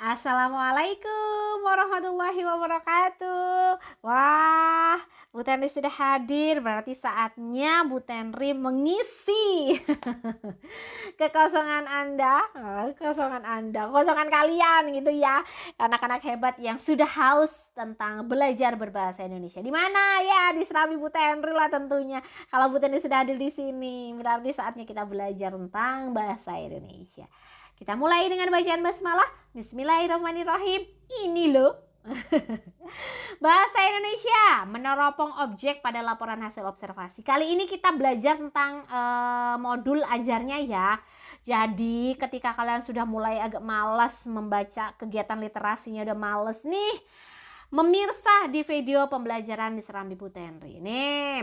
Assalamualaikum warahmatullahi wabarakatuh. Wah, Bu Tenri sudah hadir. Berarti saatnya Bu Tenri mengisi kekosongan Anda, kekosongan kalian gitu ya. Anak-anak hebat yang sudah haus tentang belajar berbahasa Indonesia. Di mana ya? Di Serambi Bu Tenri lah tentunya. Kalau Bu Tenri sudah hadir di sini, berarti saatnya kita belajar tentang bahasa Indonesia. Kita mulai dengan bacaan basmalah. Bismillahirrahmanirrahim. Ini loh. Bahasa Indonesia meneropong objek pada laporan hasil observasi. Kali ini kita belajar tentang modul ajarnya ya. Jadi ketika kalian sudah mulai agak malas membaca, kegiatan literasinya udah males nih, memirsa di video pembelajaran di Serambi Bu Tenri. Nih,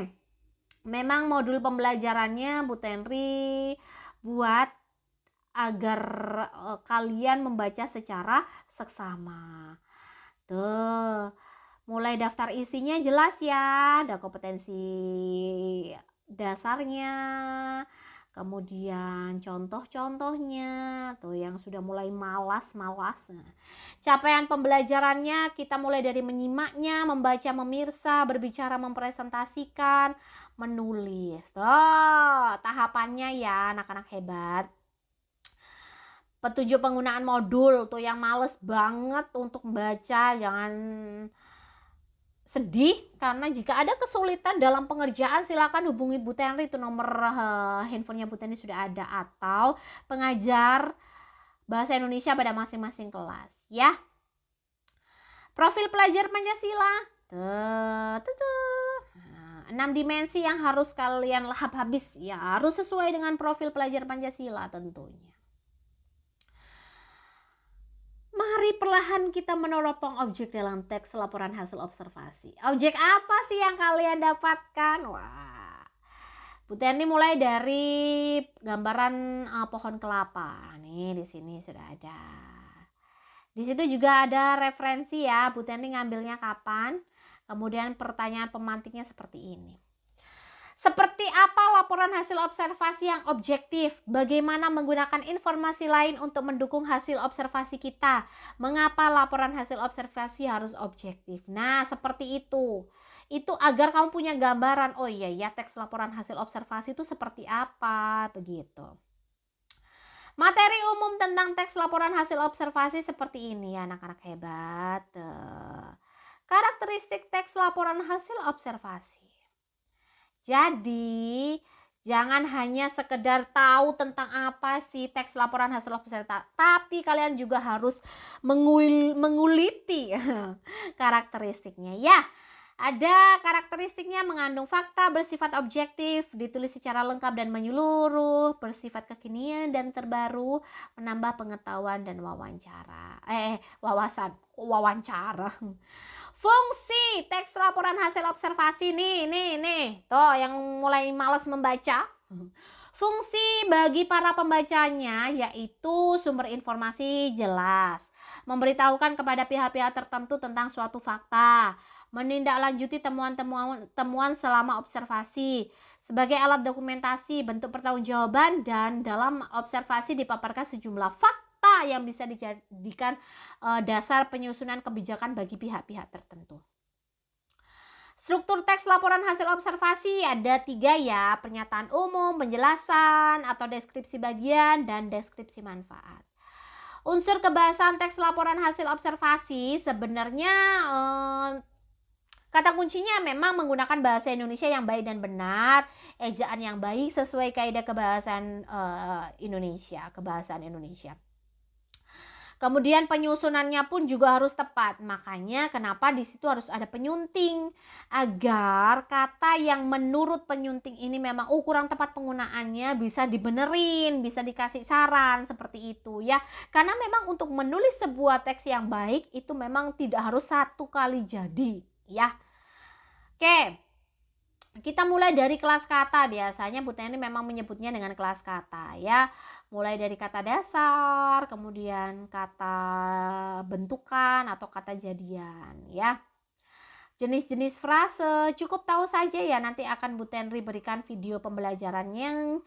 memang modul pembelajarannya Bu Tenri buat agar kalian membaca secara seksama. Tuh, mulai daftar isinya jelas ya, ada kompetensi dasarnya, kemudian contoh-contohnya, tuh yang sudah mulai malas-malas. Capaian pembelajarannya kita mulai dari menyimaknya, membaca, memirsa, berbicara, mempresentasikan, menulis. Tuh, tahapannya ya anak-anak hebat. Petunjuk penggunaan modul tuh yang males banget untuk baca, jangan sedih karena jika ada kesulitan dalam pengerjaan silakan hubungi Bu Tenri, itu nomor handphonenya Bu Tenri sudah ada, atau pengajar bahasa Indonesia pada masing-masing kelas ya. Profil pelajar Pancasila. Tuh. 6 dimensi yang harus kalian lahap habis ya, harus sesuai dengan profil pelajar Pancasila tentunya. Mari perlahan kita meneropong objek dalam teks laporan hasil observasi. Objek apa sih yang kalian dapatkan? Wah, Bu Tenri mulai dari gambaran pohon kelapa. Nih di sini sudah ada. Di situ juga ada referensi ya, Bu Tenri ngambilnya kapan. Kemudian pertanyaan pemantiknya seperti ini. Seperti apa laporan hasil observasi yang objektif? Bagaimana menggunakan informasi lain untuk mendukung hasil observasi kita? Mengapa laporan hasil observasi harus objektif? Nah, seperti itu. Itu agar kamu punya gambaran, oh iya ya, teks laporan hasil observasi itu seperti apa, begitu. Materi umum tentang teks laporan hasil observasi seperti ini ya anak-anak hebat. Karakteristik teks laporan hasil observasi. Jadi, jangan hanya sekedar tahu tentang apa sih teks laporan hasil observasi, tapi kalian juga harus menguliti karakteristiknya ya. Ada karakteristiknya mengandung fakta, bersifat objektif, ditulis secara lengkap dan menyeluruh, bersifat kekinian dan terbaru, menambah pengetahuan dan wawancara. Fungsi teks laporan hasil observasi nih. Tuh yang mulai malas membaca. Fungsi bagi para pembacanya yaitu sumber informasi jelas, memberitahukan kepada pihak-pihak tertentu tentang suatu fakta, menindaklanjuti temuan selama observasi, sebagai alat dokumentasi, bentuk pertanggungjawaban, dan dalam observasi dipaparkan sejumlah fakta yang bisa dijadikan dasar penyusunan kebijakan bagi pihak-pihak tertentu. Struktur teks laporan hasil observasi ada 3 ya, pernyataan umum, penjelasan atau deskripsi bagian, dan deskripsi manfaat. Unsur kebahasaan teks laporan hasil observasi sebenarnya kata kuncinya memang menggunakan bahasa Indonesia yang baik dan benar, ejaan yang baik sesuai kaidah kebahasaan Indonesia. Kemudian penyusunannya pun juga harus tepat. Makanya kenapa di situ harus ada penyunting, agar kata yang menurut penyunting ini memang kurang tepat penggunaannya bisa dibenerin, bisa dikasih saran seperti itu ya. Karena memang untuk menulis sebuah teks yang baik itu memang tidak harus satu kali jadi ya. Oke. Kita mulai dari kelas kata. Biasanya Bu Tenri memang menyebutnya dengan kelas kata ya. Mulai dari kata dasar, kemudian kata bentukan atau kata jadian ya. Jenis-jenis frase cukup tahu saja ya, nanti akan Bu Tenri berikan video pembelajaran yang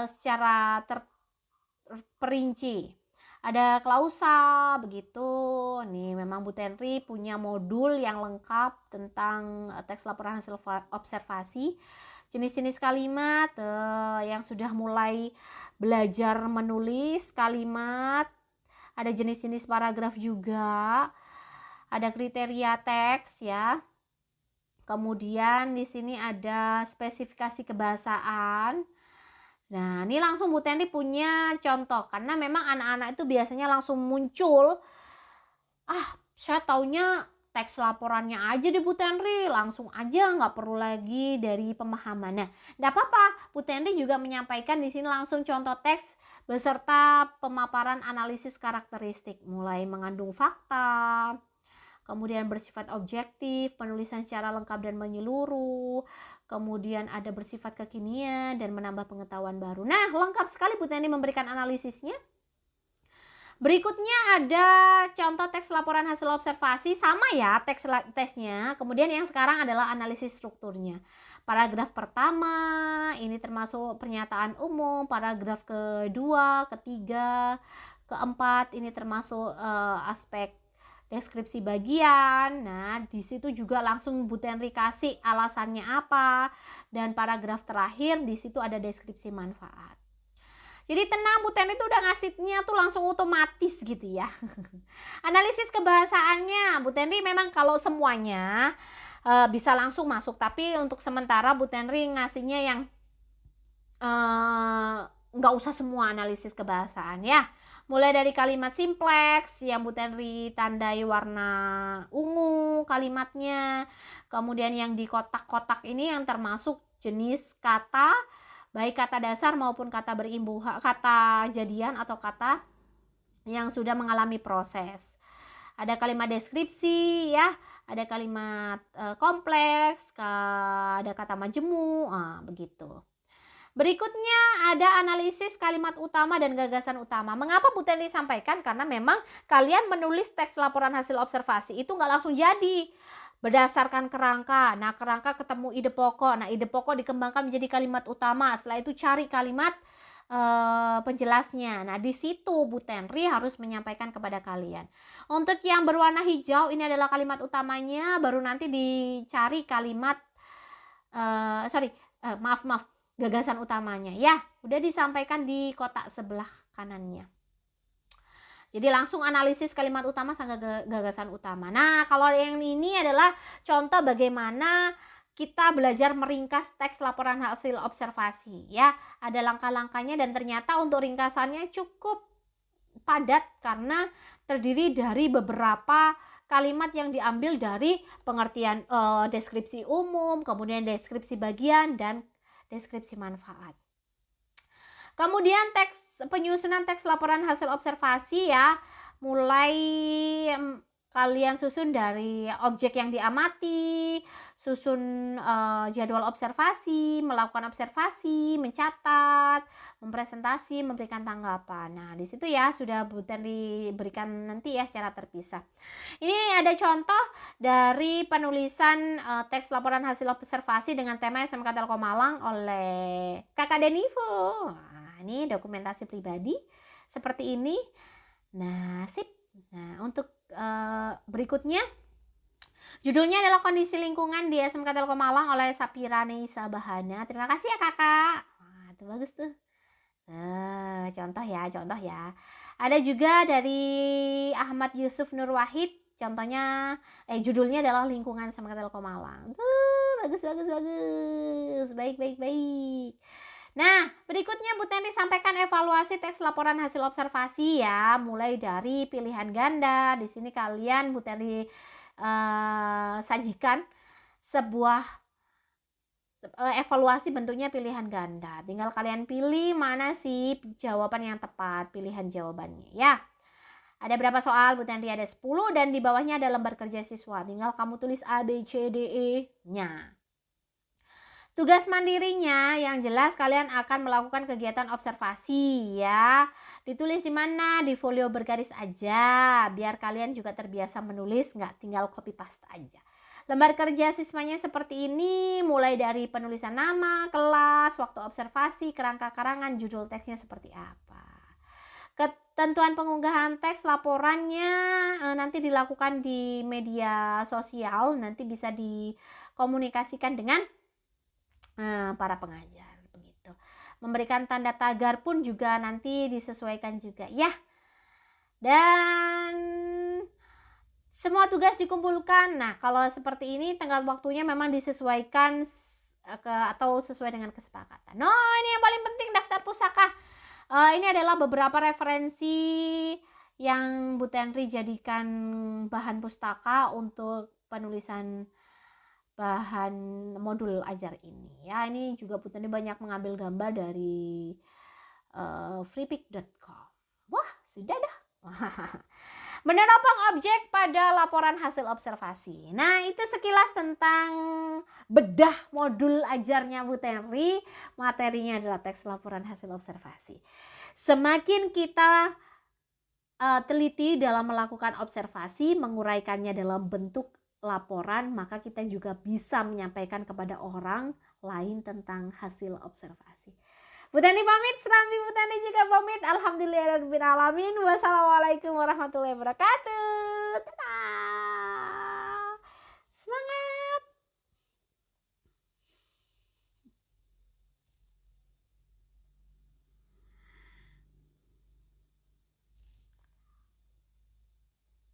secara terperinci. ada klausa begitu. Nih memang Bu Tenri punya modul yang lengkap tentang teks laporan hasil observasi. Jenis-jenis kalimat yang sudah mulai belajar menulis kalimat, ada jenis-jenis paragraf juga, ada kriteria teks ya. Kemudian di sini ada spesifikasi kebahasaan. Nah, ini langsung Bu Tenri punya contoh, karena memang anak-anak itu biasanya langsung muncul, saya taunya teks laporannya aja deh Bu Tenri, langsung aja, nggak perlu lagi dari pemahaman. Nah, nggak apa-apa, Bu Tenri juga menyampaikan di sini langsung contoh teks beserta pemaparan analisis karakteristik, mulai mengandung fakta, kemudian bersifat objektif, penulisan secara lengkap dan menyeluruh, kemudian ada bersifat kekinian dan menambah pengetahuan baru. Nah, lengkap sekali Bu Tenri memberikan analisisnya. Berikutnya ada contoh teks laporan hasil observasi, sama ya teksnya. Kemudian yang sekarang adalah analisis strukturnya. Paragraf pertama ini termasuk pernyataan umum, paragraf kedua, ketiga, keempat ini termasuk aspek deskripsi bagian. Nah, di situ juga langsung Bu Tenri kasih alasannya apa, dan paragraf terakhir di situ ada deskripsi manfaat. Jadi tenang, Bu Tenri tuh udah ngasihnya tuh langsung otomatis gitu ya. Analisis kebahasaannya, Bu Tenri memang kalau semuanya bisa langsung masuk, tapi untuk sementara Bu Tenri ngasihnya yang nggak usah semua analisis kebahasaan ya. Mulai dari kalimat simpleks yang Bu Tenri tandai warna ungu kalimatnya. Kemudian yang di kotak-kotak ini yang termasuk jenis kata, baik kata dasar maupun kata berimbuhan, kata jadian atau kata yang sudah mengalami proses. Ada kalimat deskripsi ya, ada kalimat kompleks, ada kata majemuk, begitu. Berikutnya ada analisis kalimat utama dan gagasan utama. Mengapa Bu Tenri sampaikan? Karena memang kalian menulis teks laporan hasil observasi itu nggak langsung jadi. Berdasarkan kerangka. Nah, kerangka ketemu ide pokok. Nah, ide pokok dikembangkan menjadi kalimat utama. Setelah itu cari kalimat penjelasnya. Nah, di situ Bu Tenri harus menyampaikan kepada kalian. Untuk yang berwarna hijau ini adalah kalimat utamanya, baru nanti dicari kalimat gagasan utamanya ya, udah disampaikan di kotak sebelah kanannya. Jadi langsung analisis kalimat utama sama gagasan utama. Nah, kalau yang ini adalah contoh bagaimana kita belajar meringkas teks laporan hasil observasi ya. Ada langkah-langkahnya dan ternyata untuk ringkasannya cukup padat karena terdiri dari beberapa kalimat yang diambil dari pengertian deskripsi umum, kemudian deskripsi bagian, dan deskripsi manfaat. Kemudian penyusunan teks laporan hasil observasi ya, mulai kalian susun dari objek yang diamati, susun jadwal observasi, melakukan observasi, mencatat, mempresentasi, memberikan tanggapan. Nah, di situ ya sudah Bu Tenri berikan nanti ya secara terpisah. Ini ada contoh dari penulisan teks laporan hasil observasi dengan tema SMK Telkom Malang oleh Kakak Denivo. Nah, ini dokumentasi pribadi seperti ini. Nah, sip. Nah, untuk berikutnya judulnya adalah kondisi lingkungan di SMK Telkom Malang oleh Sapira Neisa Bahana. Terima kasih ya kakak. Wah, itu bagus tuh. Contoh ya. Ada juga dari Ahmad Yusuf Nur Wahid. Contohnya, judulnya adalah lingkungan SMK Telkom Malang. Bagus. Baik. Nah, berikutnya Bu Tenri sampaikan evaluasi teks laporan hasil observasi ya, mulai dari pilihan ganda. Di sini kalian Bu Tenri sajikan sebuah evaluasi bentuknya pilihan ganda. Tinggal kalian pilih mana sih jawaban yang tepat, pilihan jawabannya ya. Ada berapa soal Bu Tenri? Ada 10 dan di bawahnya ada lembar kerja siswa. Tinggal kamu tulis A, B, C, D, E-nya. Tugas mandirinya yang jelas kalian akan melakukan kegiatan observasi ya. Ditulis di mana? Di folio bergaris aja. Biar kalian juga terbiasa menulis, nggak tinggal copy paste aja. Lembar kerja siswanya seperti ini, mulai dari penulisan nama, kelas, waktu observasi, kerangka karangan, judul teksnya seperti apa. Tentuan pengunggahan teks laporannya nanti dilakukan di media sosial, nanti bisa dikomunikasikan dengan para pengajar begitu. Memberikan tanda tagar pun juga nanti disesuaikan juga ya. Dan semua tugas dikumpulkan. Nah, kalau seperti ini tenggat waktunya memang disesuaikan atau sesuai dengan kesepakatan. No, ini yang paling penting, daftar pusaka. Ini adalah beberapa referensi yang Bu Tenri jadikan bahan pustaka untuk penulisan bahan modul ajar ini. Ya, ini juga Bu Tenri banyak mengambil gambar dari freepik.com. Wah, sudah dah. Menopang objek pada laporan hasil observasi. Nah, itu sekilas tentang bedah modul ajarnya Bu Tenri. Materinya adalah teks laporan hasil observasi. Semakin kita teliti dalam melakukan observasi, menguraikannya dalam bentuk laporan, maka kita juga bisa menyampaikan kepada orang lain tentang hasil observasi. Bu Tani pamit, Serambi Bu Tani juga pamit. Alhamdulillahirabbil alamin. Wassalamualaikum warahmatullahi wabarakatuh.